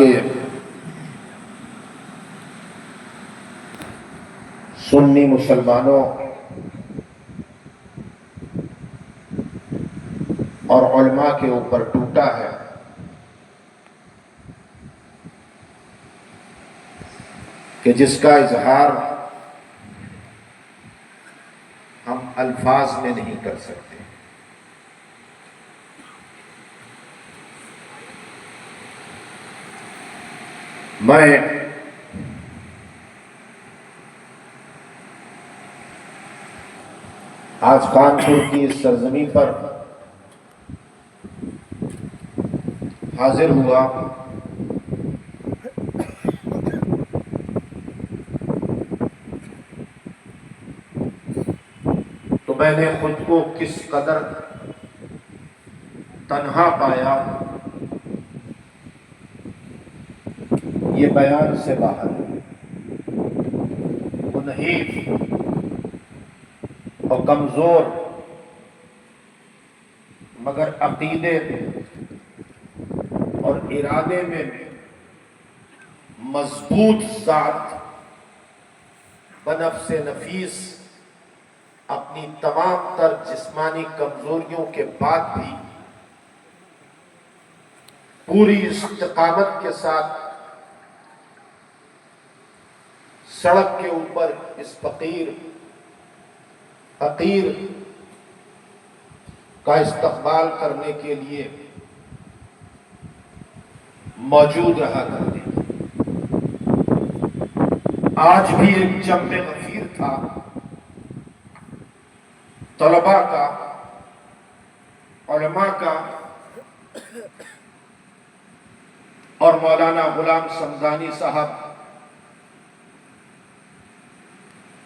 के सुन्नी मुसलमानों और उलमा के ऊपर टूटा है कि जिसका इजहार हम अल्फाज में नहीं कर सकते। मैं आज कानपुर की इस सरजमी पर हाजिर हुआ तो मैंने खुद को किस कदर तन्हा पाया, ये बयान से बाहर है। मुनहीफ और कमजोर मगर अकीदे और इरादे में मजबूत जात बनफ्स नफीस अपनी तमाम तर जिस्मानी कमजोरियों के बाद भी पूरी इस्तिकामत के साथ सड़क के ऊपर इस फकीर का इस्तकबाल करने के लिए मौजूद रहा करते। आज भी एक जम्मे गफीर था तलबा का, उलमा का और मौलाना गुलाम समदानी साहब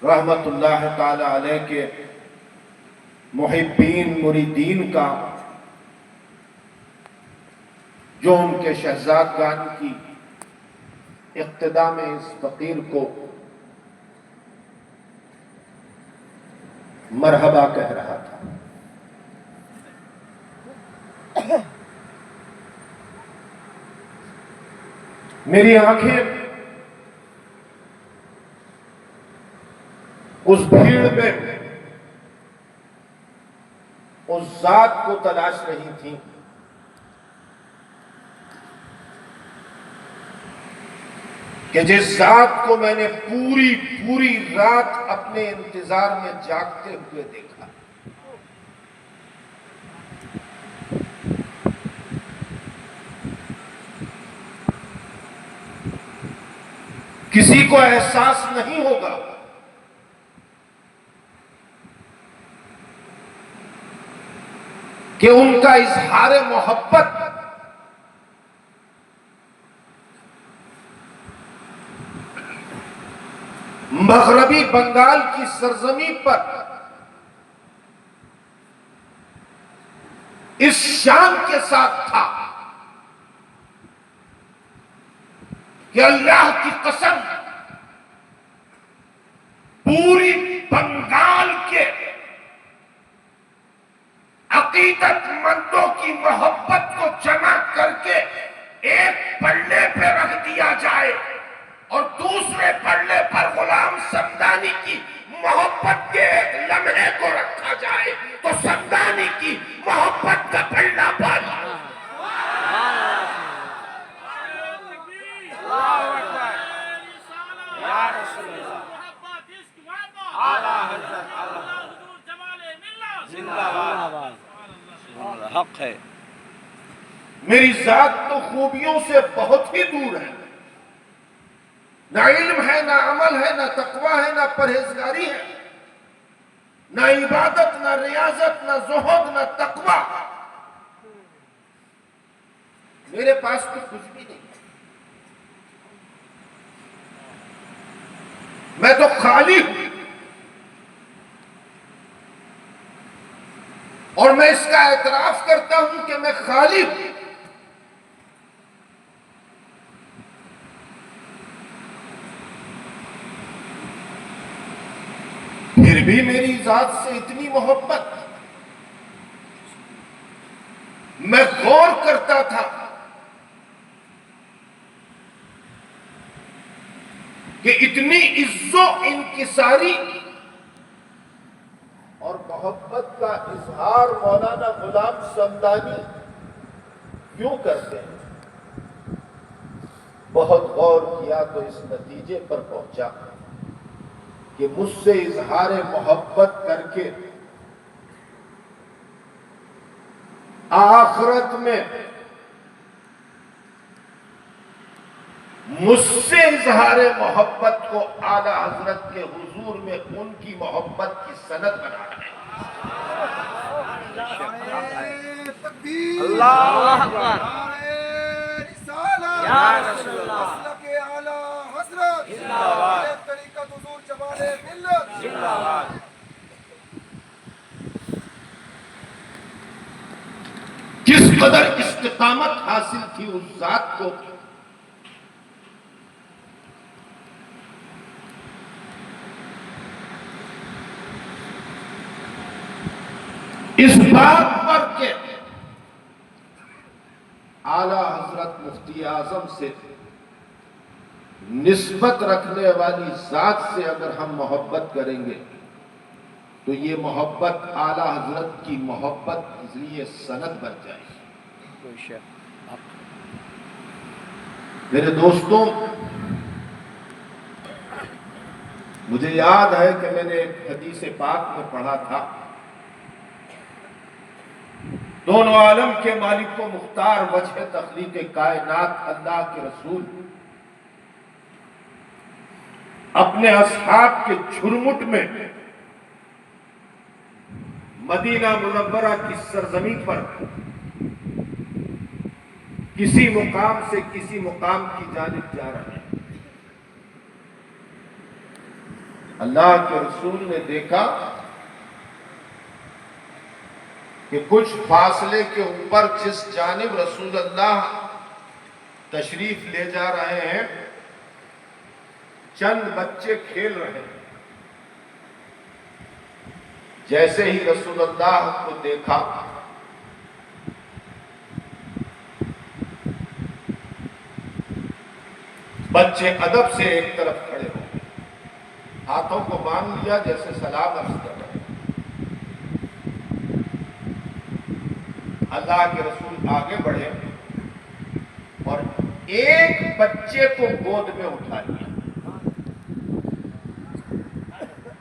रहमतुल्लाह ताला अलैह के मुहिब्बीन मुरीदीन का, जो उनके शहजादगान की इक्तिदा में इस फकीर को मरहबा कह रहा था। मेरी आंखें उस भीड़ में उस जात को तलाश रही थी कि जिस जात को मैंने पूरी पूरी रात अपने इंतजार में जागते हुए देखा। किसी को एहसास नहीं होगा कि उनका इजहार मोहब्बत मगरबी बंगाल की सरजमी पर इस शान के साथ था कि अल्लाह की कसम पूरी बंगाल के अकीदतमंदों की मोहब्बत को जमा करके एक पल्ले पे रख दिया जाए और दूसरे पल्ले पर गुलाम समदानी की मोहब्बत के एक लम्हे को रखा जाए तो समदानी की मोहब्बत का पल्ला भारी। हक है। मेरी जात तो खूबियों से बहुत ही दूर है। ना इल्म है, ना अमल है, ना तकवा है, ना परहेजगारी है, ना इबादत, ना रियाजत, ना ज़ुहद, ना तकवा। मेरे पास तो कुछ भी नहीं। मैं तो खाली हूं और मैं इसका एतराफ करता हूं कि मैं खाली हूं। फिर भी मेरी जात से इतनी मोहब्बत। मैं गौर करता था कि इतनी इज्जो इंकिसारी और मोहब्बत का इजहार मौलाना गुलाम समदानी क्यों करते हैं? बहुत गौर किया तो इस नतीजे पर पहुंचा कि मुझसे इजहार मोहब्बत करके आखिरत में मुझसे इजहार मोहब्बत को आला हजरत के हुजूर में उनकी मोहब्बत की सनद बना रहे हैं। अल्लाह अकबर। किस कदर इस्तिकामत हासिल थी उस जात को इस बात पर के आला हजरत मुफ्ती आजम से निस्बत रखने वाली जात से अगर हम मोहब्बत करेंगे तो ये मोहब्बत आला हजरत की मोहब्बत इसलिए सनद बन जाएगी। मेरे दोस्तों, मुझे याद है कि मैंने एक हदीस पाक में पढ़ा था, दोनों आलम के मालिक को मुख्तार वजह तखलीक कायनात अल्लाह के रसूल अपने असहाब के झुरमुट में मदीना मुनव्वरा की सरजमी पर किसी मुकाम से किसी मुकाम की जानिब जा रहे हैं। अल्लाह के रसूल ने देखा कि कुछ फासले के ऊपर जिस जानिब रसूल अल्लाह तशरीफ ले जा रहे हैं चंद बच्चे खेल रहे हैं। जैसे ही रसूल अल्लाह को देखा बच्चे अदब से एक तरफ खड़े हो गए, हाथों को बांध लिया जैसे सलाम अर्ज कर रहे। अल्लाह के रसूल आगे बढ़े और एक बच्चे को गोद में उठा लिया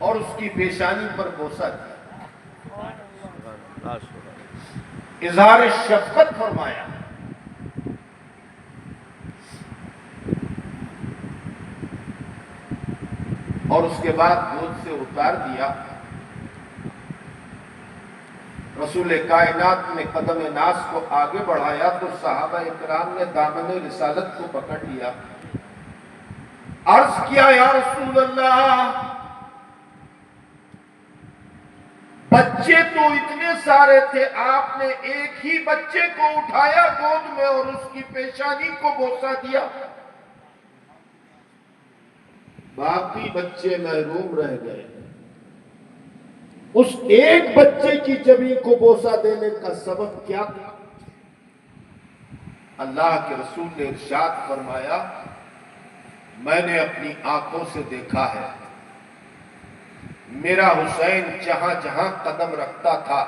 और उसकी पेशानी पर बोसा दिया, इजहार शफकत फरमाया। और उसके बाद गोद से उतार दिया। रसूल कायनात ने कदम नास को आगे बढ़ाया तो सहाबा इकराम ने दामन रिसालत को पकड़ लिया। अर्ज किया, या रसूल अल्लाह, बच्चे तो इतने सारे थे, आपने एक ही बच्चे को उठाया गोद में और उसकी पेशानी को बोसा दिया, बाकी बच्चे महरूम रह गए। उस एक बच्चे की जबी को बोसा देने का सबब क्या था? अल्लाह के रसूल ने इरशाद फरमाया, मैंने अपनी आंखों से देखा है, मेरा हुसैन जहां जहां कदम रखता था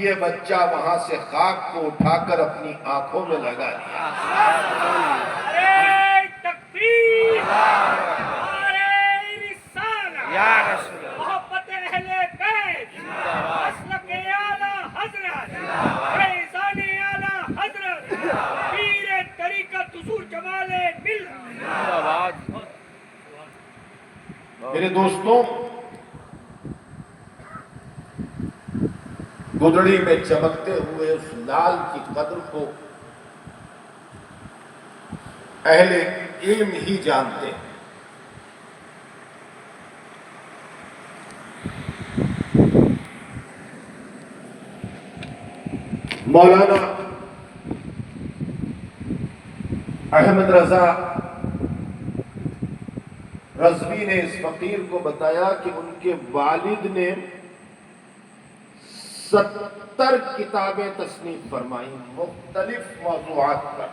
ये बच्चा वहां से खाक को उठाकर अपनी आंखों में लगा लिया। अरे तकबीर, अरे रिसाला, या रसूल मोहब्बत अहले बैत, मसलक आला हजरत, फैज़ान आला हजरत, पीर तरीक़त हुज़ूर जमाले मिल्लत। मेरे दोस्तों, गुदड़ी में चमकते हुए उस लाल की कद्र को अहले इल्म ही जानते हैं। मौलाना अहमद रजा रज़वी ने इस फकीर को बताया कि उनके वालिद ने 70 किताबें तस्नीफ फरमाई मुख्तलिफ मौज़ूआत पर।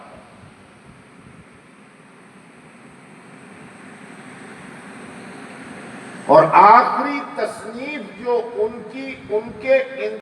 और आखिरी तसनीफ जो उनके